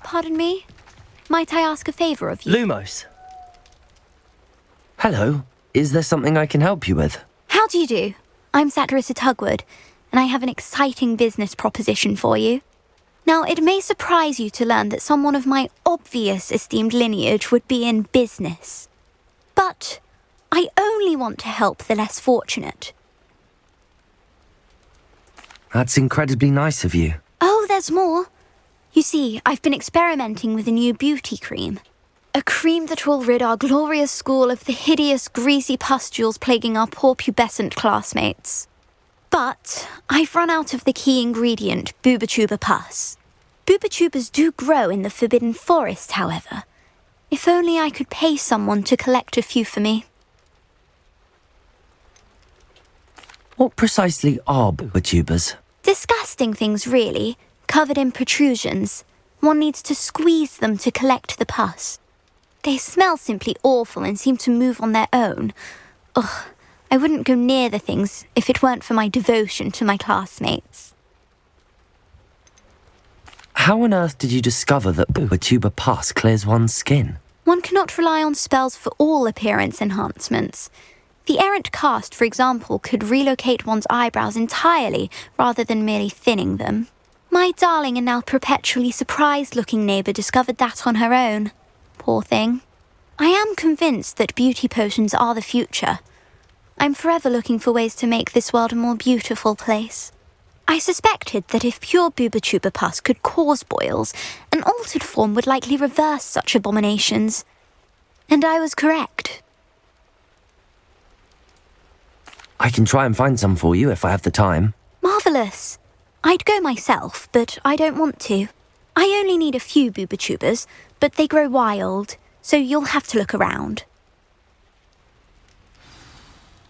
Pardon me? Might I ask a favour of you? Lumos. Hello. Is there something I can help you with? How do you do? I'm Satirissa Tugwood, and I have an exciting business proposition for you. Now, it may surprise you to learn that someone of my obvious esteemed lineage would be in business. But I only want to help the less fortunate. That's incredibly nice of you. Oh, there's more. You see, I've been experimenting with a new beauty cream. A cream that will rid our glorious school of the hideous, greasy pustules plaguing our poor pubescent classmates. But I've run out of the key ingredient, boobotuber pus. Boobotubers do grow in the Forbidden Forest, however. If only I could pay someone to collect a few for me. What precisely are boobotubers? Disgusting things, really, covered in protrusions. One needs to squeeze them to collect the pus. They smell simply awful and seem to move on their own. Ugh, I wouldn't go near the things if it weren't for my devotion to my classmates. How on earth did you discover that boobotuber pus clears one's skin? One cannot rely on spells for all appearance enhancements. The errant cast, for example, could relocate one's eyebrows entirely rather than merely thinning them. My darling and now perpetually surprised-looking neighbour discovered that on her own. Poor thing. I am convinced that beauty potions are the future. I'm forever looking for ways to make this world a more beautiful place. I suspected that if pure boobotuber pus could cause boils, an altered form would likely reverse such abominations. And I was correct. I can try and find some for you if I have the time. Marvellous. I'd go myself, but I don't want to. I only need a few boobotubers, but they grow wild, so you'll have to look around.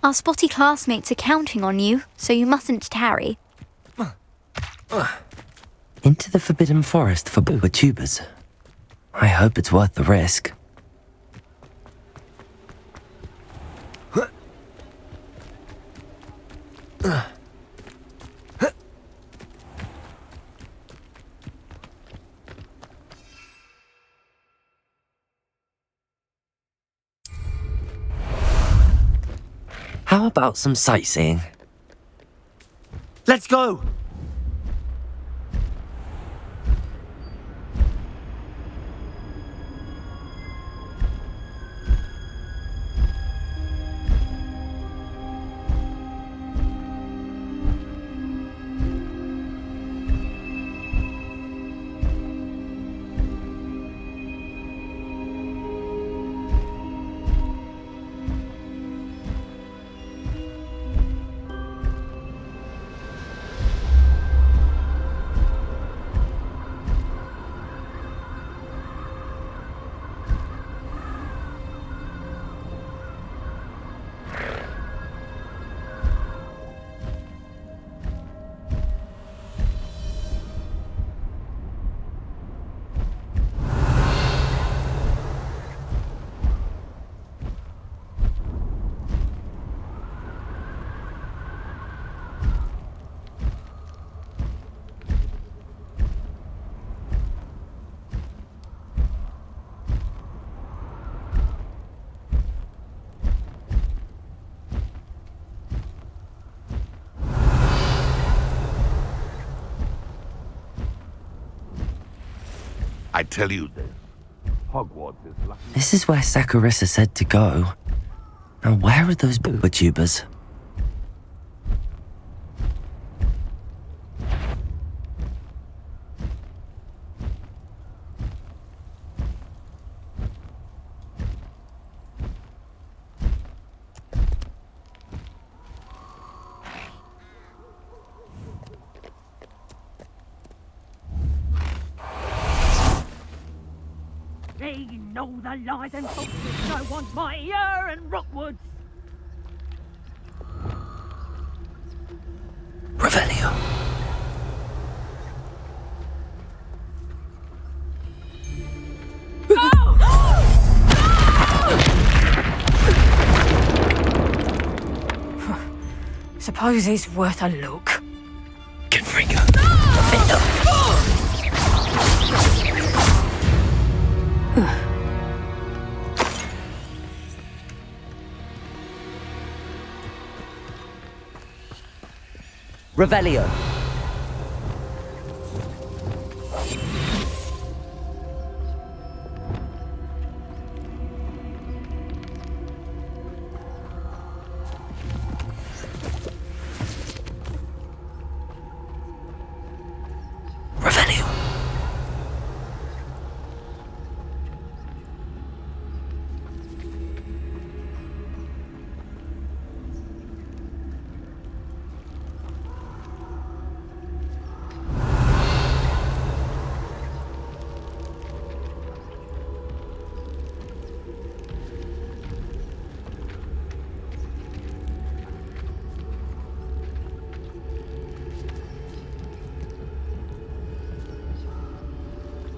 Our spotty classmates are counting on you, so you mustn't tarry. Into the Forbidden Forest for boobotubers. I hope it's worth the risk. How about some sightseeing? Let's go! I tell you this, Hogwarts is lucky. This is where Saccharissa said to go. Now where are those boobotubers? They know the lies and falsehoods no one's mightier and Rockwoods. Revelio. Suppose it's worth a look. Confringo. Defendo. Revelio. Revelio.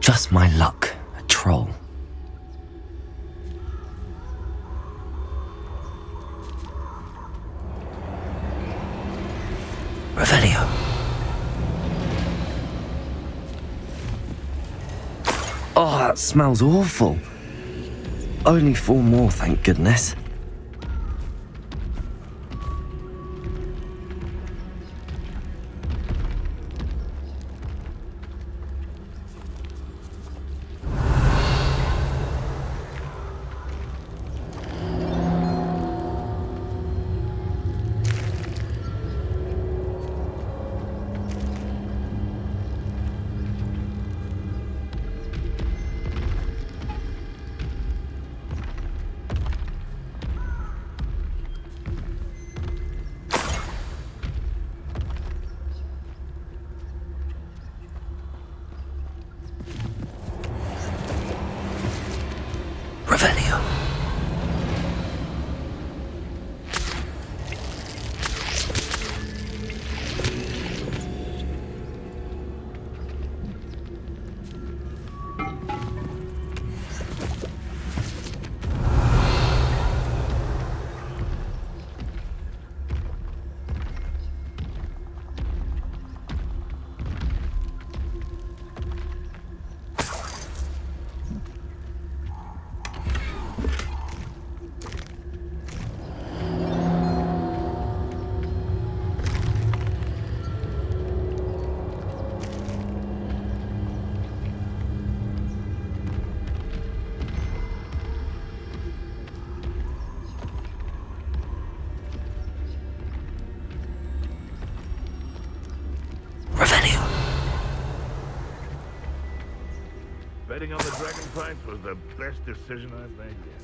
Just my luck, a troll. Revelio. Oh, that smells awful. Only 4 more, thank goodness. Revelio. Revelio. Betting on the dragon fights was the best decision I've made yet.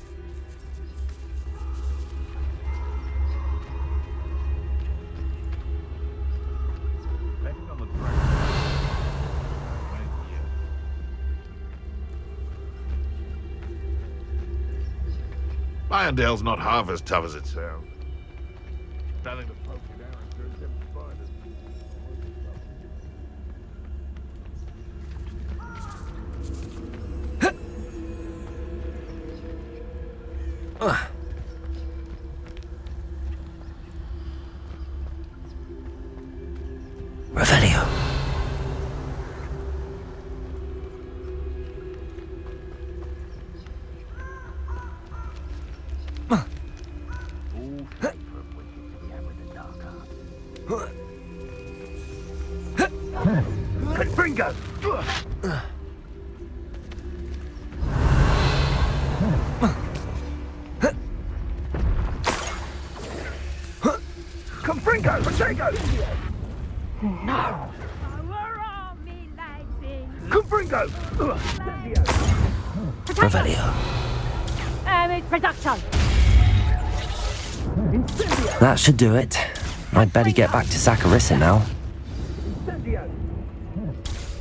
Betting on the dragon fights I've made yet. Irondale's not half as tough as it sounds. Nothing to poke you down and turn them spiders. Revelio. Bingo! Confringo! Potato! Power on me, lads. Confringo! Revelio. It's production. That should do it. I'd better get back to Zacharissa now. Incendio!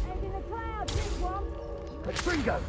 Head in the clouds, this one. Confringo!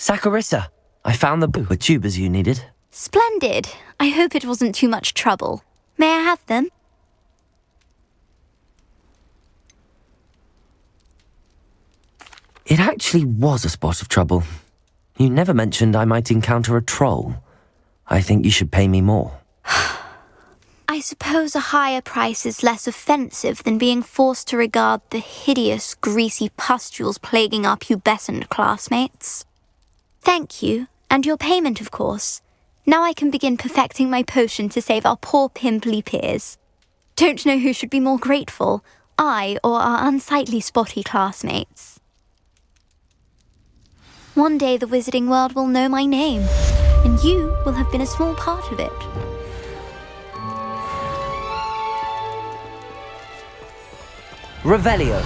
Saccharissa, I found the book with tubers you needed. Splendid. I hope it wasn't too much trouble. May I have them? It actually was a spot of trouble. You never mentioned I might encounter a troll. I think you should pay me more. I suppose a higher price is less offensive than being forced to regard the hideous, greasy pustules plaguing our pubescent classmates. Thank you, and your payment, of course. Now I can begin perfecting my potion to save our poor pimply peers. Don't know who should be more grateful, I or our unsightly spotty classmates. One day the wizarding world will know my name, and you will have been a small part of it. Revelio.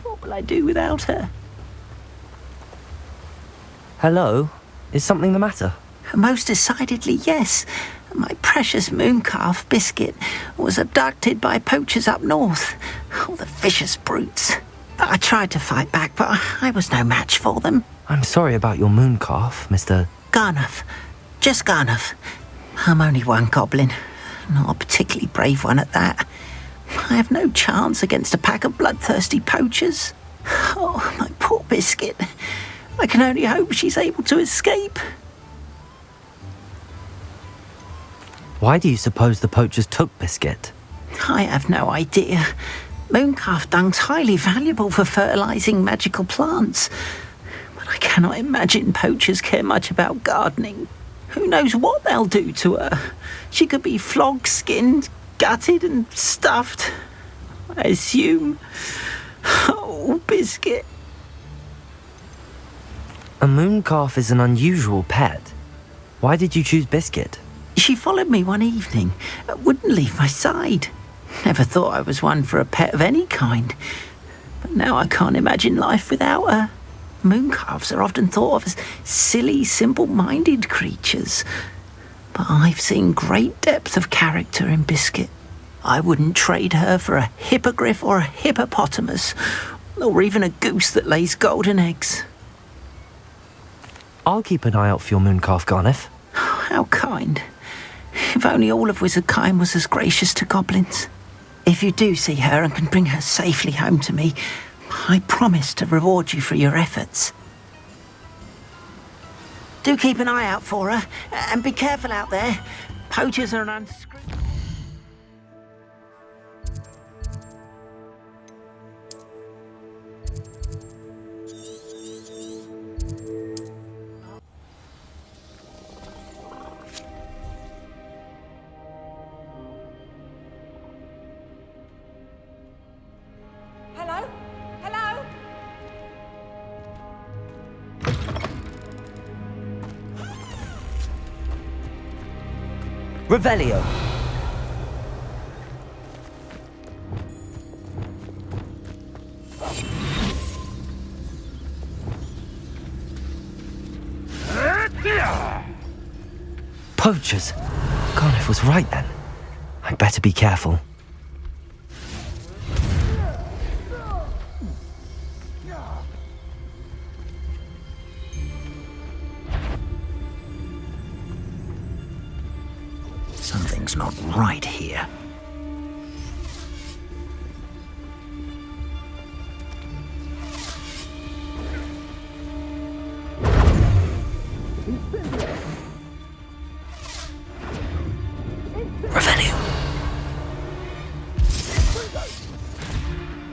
What will I do without her? Hello? Is something the matter? Most decidedly, yes. My precious moon calf, Biscuit, was abducted by poachers up north. Oh, the vicious brutes. I tried to fight back, but I was no match for them. I'm sorry about your moon calf, Mr. Garnuff. Just Garnuff. I'm only one goblin. Not a particularly brave one at that. I have no chance against a pack of bloodthirsty poachers. Oh, my poor Biscuit. I can only hope she's able to escape. Why do you suppose the poachers took Biscuit? I have no idea. Mooncalf dung's highly valuable for fertilizing magical plants. But I cannot imagine poachers care much about gardening. Who knows what they'll do to her? She could be flogged, skinned, gutted and stuffed. I assume. Oh, Biscuit. A moon calf is an unusual pet. Why did you choose Biscuit? She followed me one evening, wouldn't leave my side. Never thought I was one for a pet of any kind. But now I can't imagine life without her. Mooncalves are often thought of as silly, simple-minded creatures. But I've seen great depth of character in Biscuit. I wouldn't trade her for a hippogriff or a hippopotamus, or even a goose that lays golden eggs. I'll keep an eye out for your moon calf, Garnuff. How kind. If only all of Wizardkind was as gracious to goblins. If you do see her and can bring her safely home to me, I promise to reward you for your efforts. Do keep an eye out for her, and be careful out there. Poachers are an unscrupulous... Hello? Hello? Revelio. Poachers. Garnuff was right then. I'd better be careful. Something's not right here. Revelio.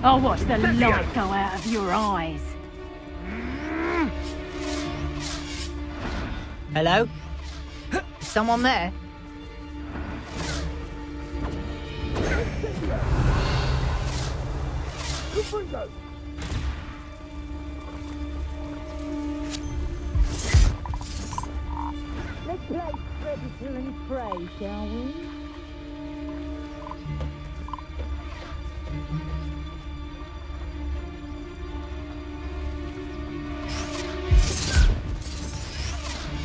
I'll watch the light go out of your eyes. Hello? Is someone there? Fringo! Let's play predator and prey, shall we?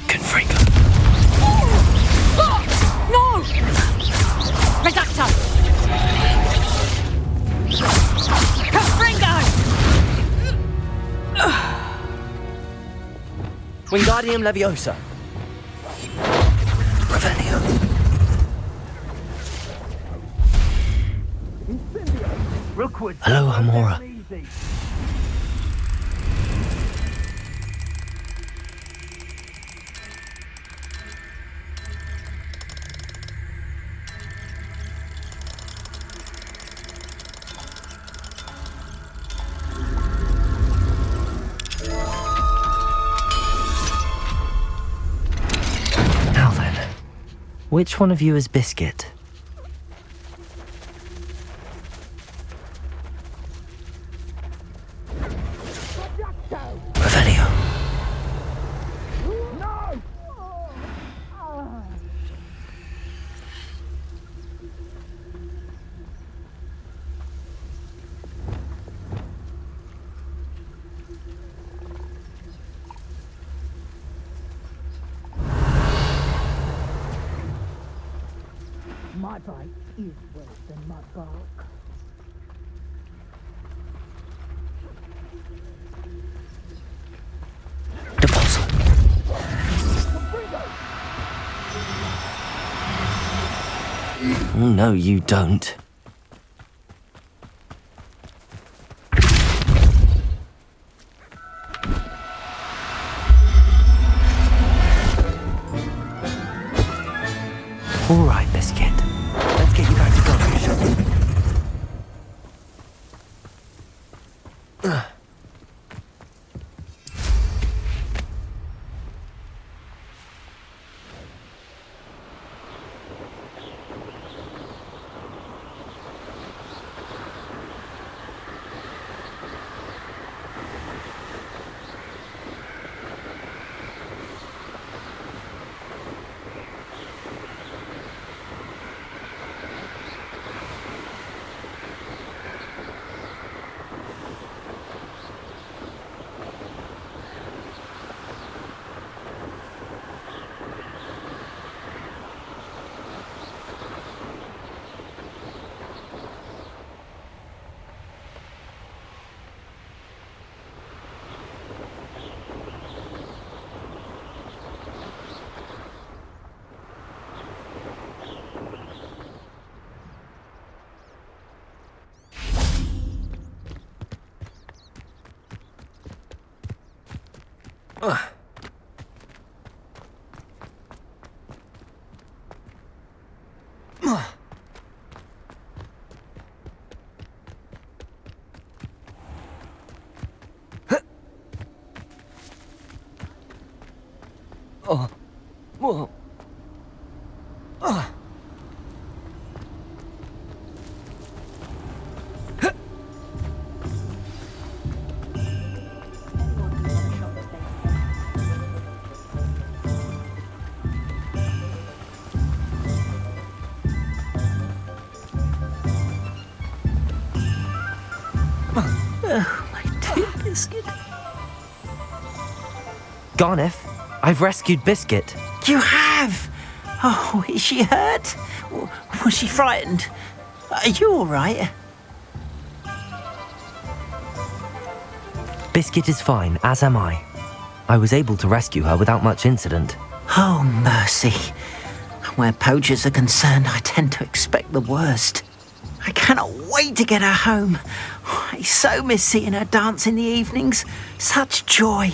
Confringo. No! Reducto! Confringo! Wingardium Leviosa. Revelio. Rookwood! Hello, Hamora. Easy. Now then, which one of you is Biscuit? Revelio. My bite is worse than my bark. Deposit. No, you don't. All right, Biscuit. Let's get you back to Goddard, shall we? Whoa. Oh, my dear Biscuit. Garneth, I've rescued Biscuit. You have? Oh, is she hurt? Was she frightened? Are you all right? Biscuit is fine, as am I. I was able to rescue her without much incident. Oh, mercy. Where poachers are concerned, I tend to expect the worst. I cannot wait to get her home. I so miss seeing her dance in the evenings. Such joy.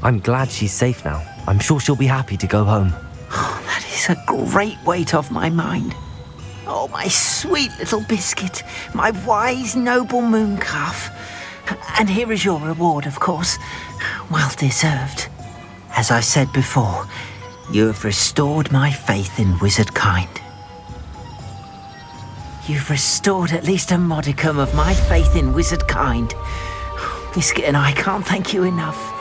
I'm glad she's safe now. I'm sure she'll be happy to go home. Oh, that is a great weight off my mind. Oh, my sweet little biscuit, my wise, noble moon calf. And here is your reward, of course. Well deserved. As I said before, you have restored my faith in wizard kind. You've restored at least a modicum of my faith in wizard kind. Biscuit and I can't thank you enough.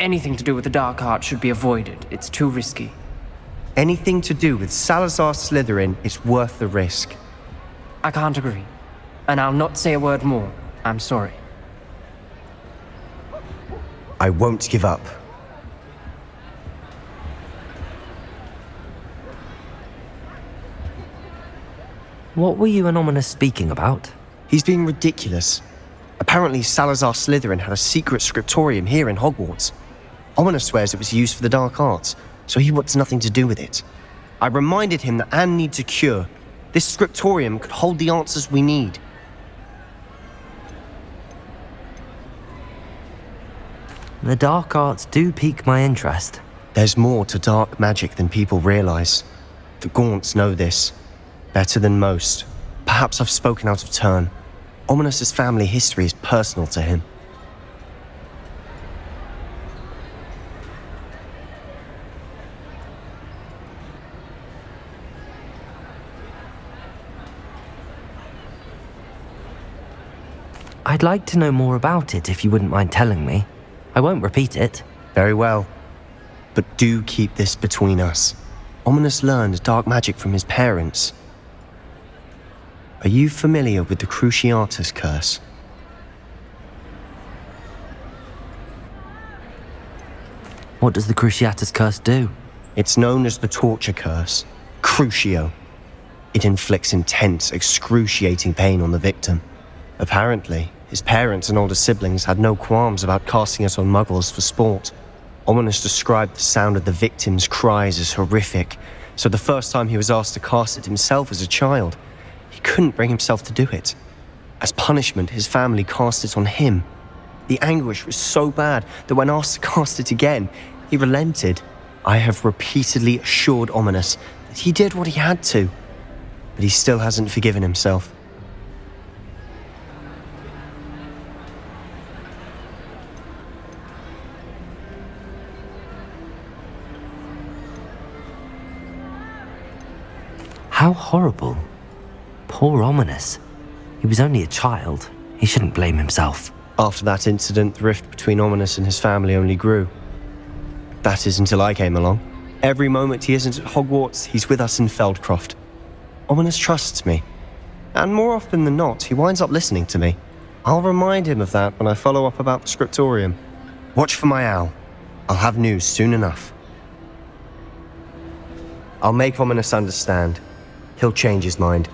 Anything to do with the dark art should be avoided. It's too risky. Anything to do with Salazar Slytherin is worth the risk. I can't agree. And I'll not say a word more. I'm sorry. I won't give up. What were you and Ominous speaking about? He's being ridiculous. Apparently Salazar Slytherin had a secret scriptorium here in Hogwarts. Ominous swears it was used for the dark arts, so he wants nothing to do with it. I reminded him that Anne needs a cure. This scriptorium could hold the answers we need. The dark arts do pique my interest. There's more to dark magic than people realize. The Gaunts know this. Better than most. Perhaps I've spoken out of turn. Ominous's family history is personal to him. I'd like to know more about it if you wouldn't mind telling me. I won't repeat it. Very well. But do keep this between us. Ominous learned dark magic from his parents. Are you familiar with the Cruciatus curse? What does the Cruciatus curse do? It's known as the torture curse, Crucio. It inflicts intense, excruciating pain on the victim. Apparently, his parents and older siblings had no qualms about casting it on muggles for sport. Ominous described the sound of the victim's cries as horrific, so the first time he was asked to cast it himself as a child, he couldn't bring himself to do it. As punishment, his family cast it on him. The anguish was so bad that when asked to cast it again, he relented. I have repeatedly assured Ominous that he did what he had to, but he still hasn't forgiven himself. How horrible. Poor Ominous. He was only a child. He shouldn't blame himself. After that incident, the rift between Ominous and his family only grew. That is until I came along. Every moment he isn't at Hogwarts, he's with us in Feldcroft. Ominous trusts me. And more often than not, he winds up listening to me. I'll remind him of that when I follow up about the scriptorium. Watch for my owl. I'll have news soon enough. I'll make Ominous understand. he'll change his mind.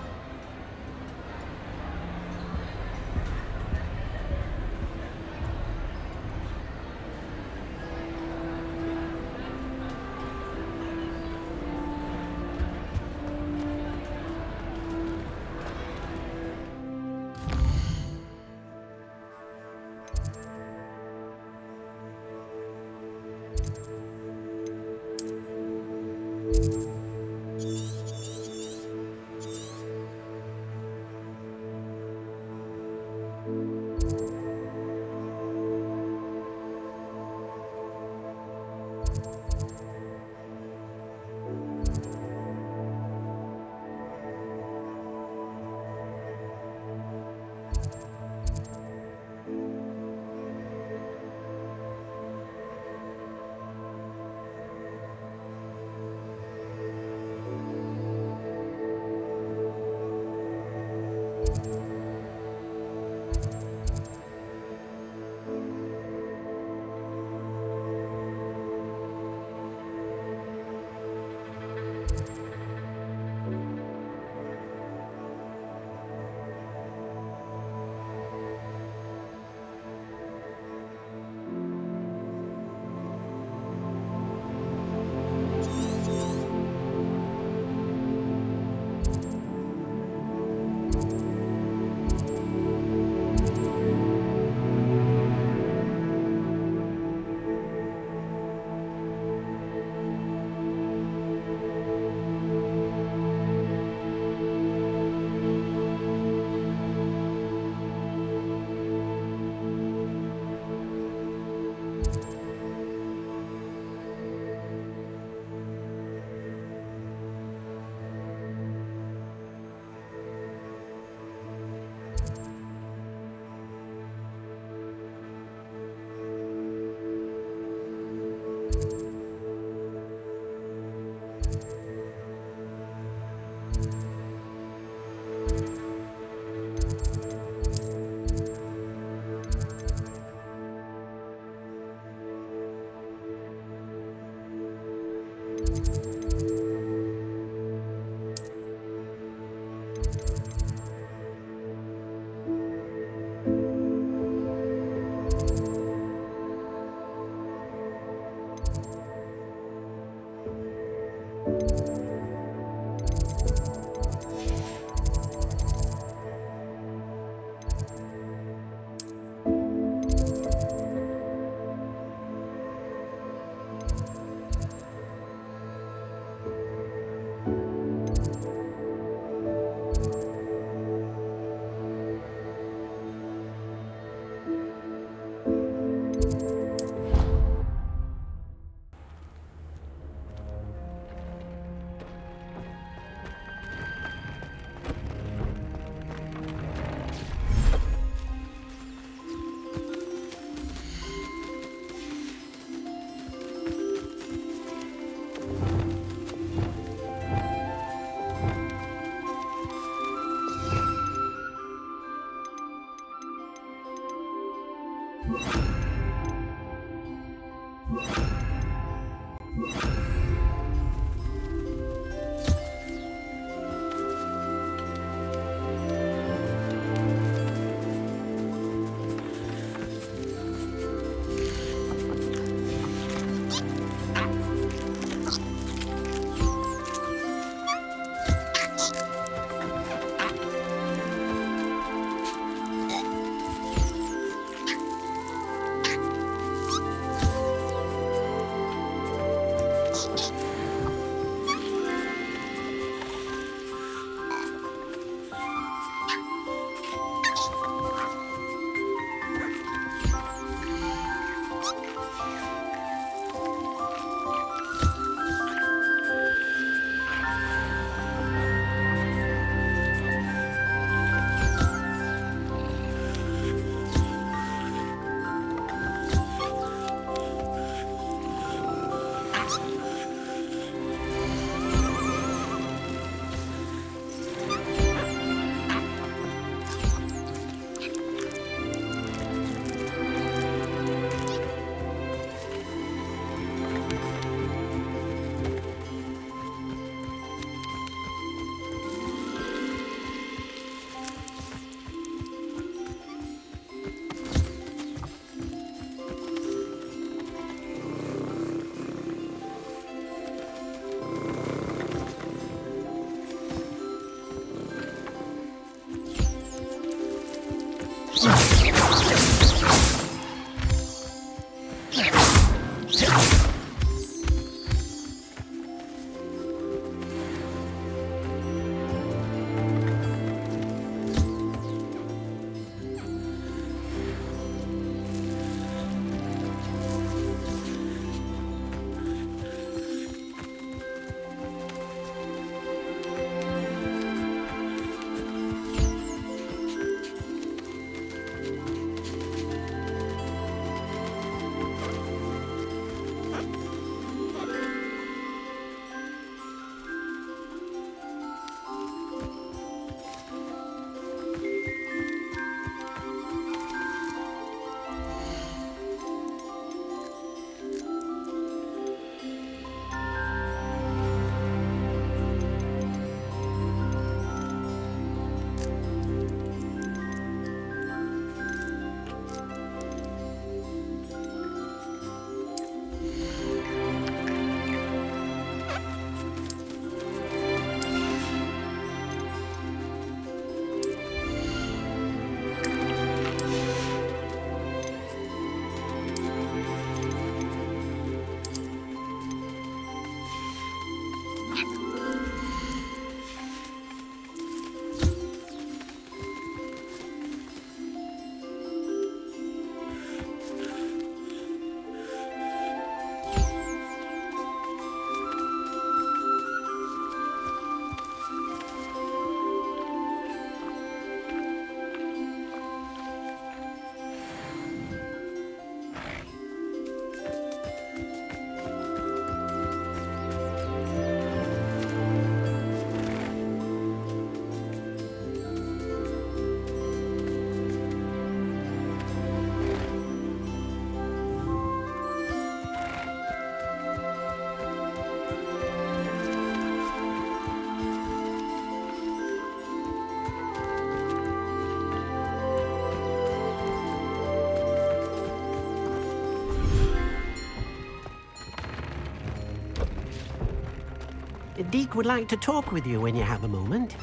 Deke would like to talk with you when you have a moment.